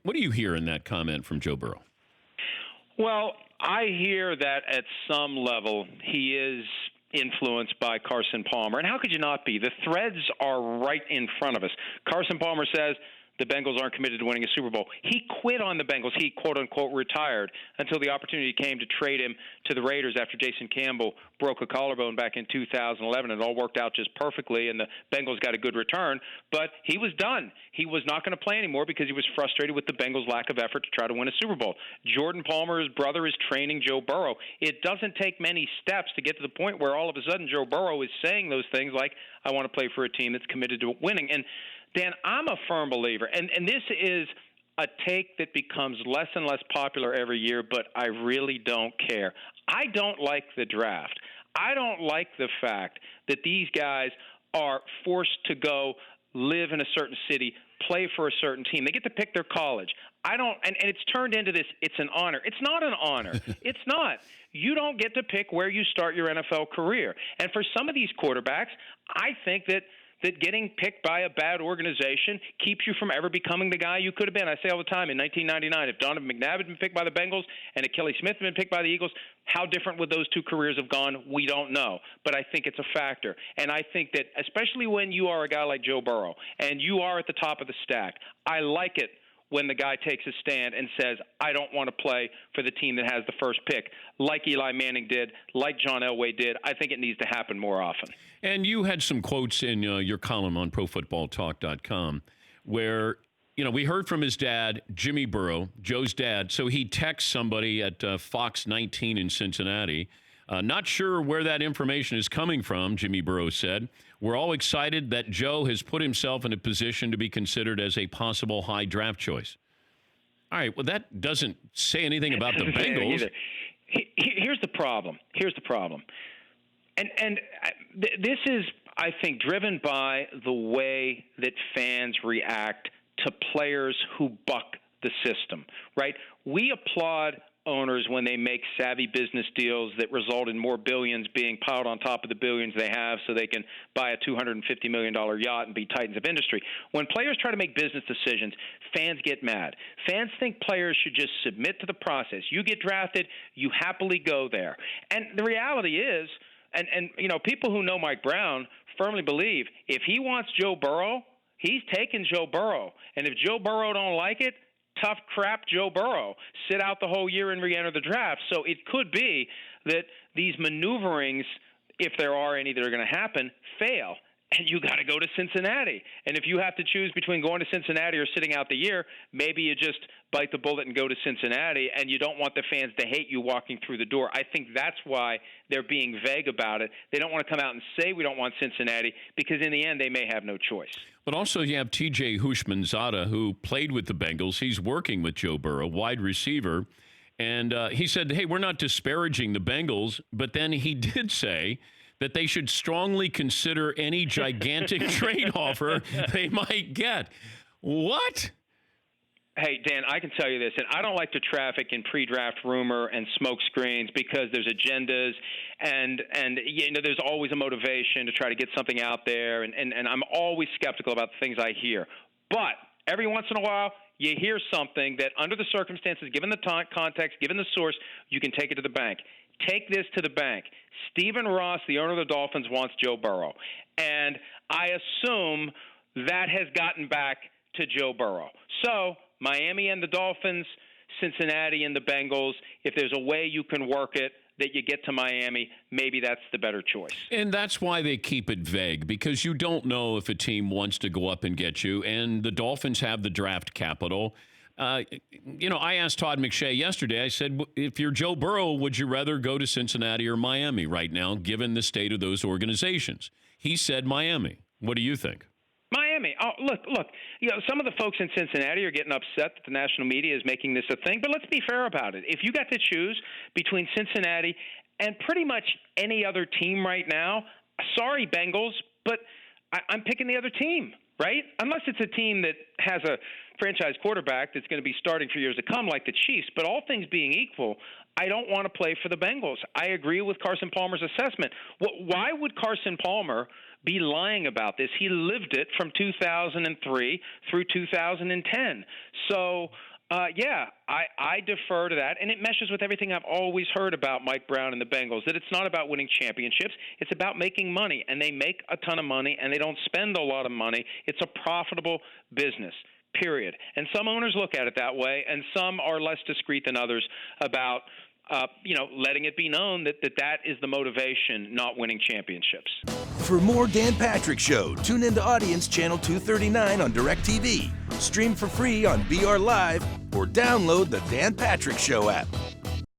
What do you hear in that comment from Joe Burrow? Well, I hear that at some level he is influenced by Carson Palmer. And how could you not be? The threads are right in front of us. Carson Palmer says the Bengals aren't committed to winning a Super Bowl. He quit on the Bengals. He, quote-unquote, retired until the opportunity came to trade him to the Raiders after Jason Campbell broke a collarbone back in 2011. It all worked out just perfectly, and the Bengals got a good return. But he was done. He was not going to play anymore because he was frustrated with the Bengals' lack of effort to try to win a Super Bowl. Jordan Palmer's brother is training Joe Burrow. It doesn't take many steps to get to the point where all of a sudden Joe Burrow is saying those things like, I want to play for a team that's committed to winning. And Dan, I'm a firm believer, and this is a take that becomes less and less popular every year, but I really don't care. I don't like the draft. I don't like the fact that these guys are forced to go live in a certain city, play for a certain team. They get to pick their college. I don't, and it's turned into this, it's an honor. It's not an honor. It's not. You don't get to pick where you start your NFL career. And for some of these quarterbacks, I think that getting picked by a bad organization keeps you from ever becoming the guy you could have been. I say all the time, in 1999, if Donovan McNabb had been picked by the Bengals and Achilles Smith had been picked by the Eagles, how different would those two careers have gone? We don't know. But I think it's a factor. And I think that especially when you are a guy like Joe Burrow and you are at the top of the stack, I like it when the guy takes a stand and says, I don't want to play for the team that has the first pick, like Eli Manning did, like John Elway did. I think it needs to happen more often. And you had some quotes in your column on ProFootballTalk.com where, we heard from his dad, Jimmy Burrow, Joe's dad. So he texts somebody at Fox 19 in Cincinnati. Not sure where that information is coming from, Jimmy Burrow said. We're all excited that Joe has put himself in a position to be considered as a possible high draft choice. All right, well, that doesn't say anything about the Bengals. Here's the problem. And this is, I think, driven by the way that fans react to players who buck the system, right? We applaud owners when they make savvy business deals that result in more billions being piled on top of the billions they have so they can buy a $250 million yacht and be titans of industry. When players try to make business decisions, fans get mad. Fans think players should just submit to the process. You get drafted, you happily go there. And the reality is, and people who know Mike Brown firmly believe if he wants Joe Burrow, he's taking Joe Burrow. And if Joe Burrow don't like it, tough crap Joe Burrow, sit out the whole year and re-enter the draft. So it could be that these maneuverings, if there are any that are going to happen, fail. And you got to go to Cincinnati. And if you have to choose between going to Cincinnati or sitting out the year, maybe you just bite the bullet and go to Cincinnati, and you don't want the fans to hate you walking through the door. I think that's why they're being vague about it. They don't want to come out and say we don't want Cincinnati because in the end they may have no choice. But also you have TJ Houshmandzadeh, who played with the Bengals. He's working with Joe Burrow, wide receiver. And he said, hey, we're not disparaging the Bengals, but then he did say that they should strongly consider any gigantic trade offer they might get. What? Hey, Dan, I can tell you this, and I don't like to traffic in pre-draft rumor and smoke screens because there's agendas and there's always a motivation to try to get something out there, and I'm always skeptical about the things I hear. But every once in a while, you hear something that under the circumstances, given the context, given the source, you can take it to the bank. Take this to the bank. Stephen Ross, the owner of the Dolphins, wants Joe Burrow. And I assume that has gotten back to Joe Burrow. So Miami and the Dolphins, Cincinnati and the Bengals, if there's a way you can work it that you get to Miami, maybe that's the better choice. And that's why they keep it vague, because you don't know if a team wants to go up and get you. And the Dolphins have the draft capital. I asked Todd McShay yesterday, I said, if you're Joe Burrow, would you rather go to Cincinnati or Miami right now, given the state of those organizations? He said Miami. What do you think? Miami. Oh, look. Some of the folks in Cincinnati are getting upset that the national media is making this a thing, but let's be fair about it. If you got to choose between Cincinnati and pretty much any other team right now, sorry, Bengals, but I'm picking the other team, right? Unless it's a team that has a franchise quarterback that's going to be starting for years to come like the Chiefs. But all things being equal, I don't want to play for the Bengals. I agree with Carson Palmer's assessment. Why would Carson Palmer be lying about this? He lived it from 2003 through 2010. So Yeah, I defer to that, and it meshes with everything I've always heard about Mike Brown and the Bengals, that it's not about winning championships. It's about making money, and they make a ton of money, and they don't spend a lot of money. It's a profitable business, period. And some owners look at it that way, and some are less discreet than others about letting it be known that is the motivation, not winning championships. For more Dan Patrick Show, tune into Audience Channel 239 on DirecTV. Stream for free on BR Live or download the Dan Patrick Show app.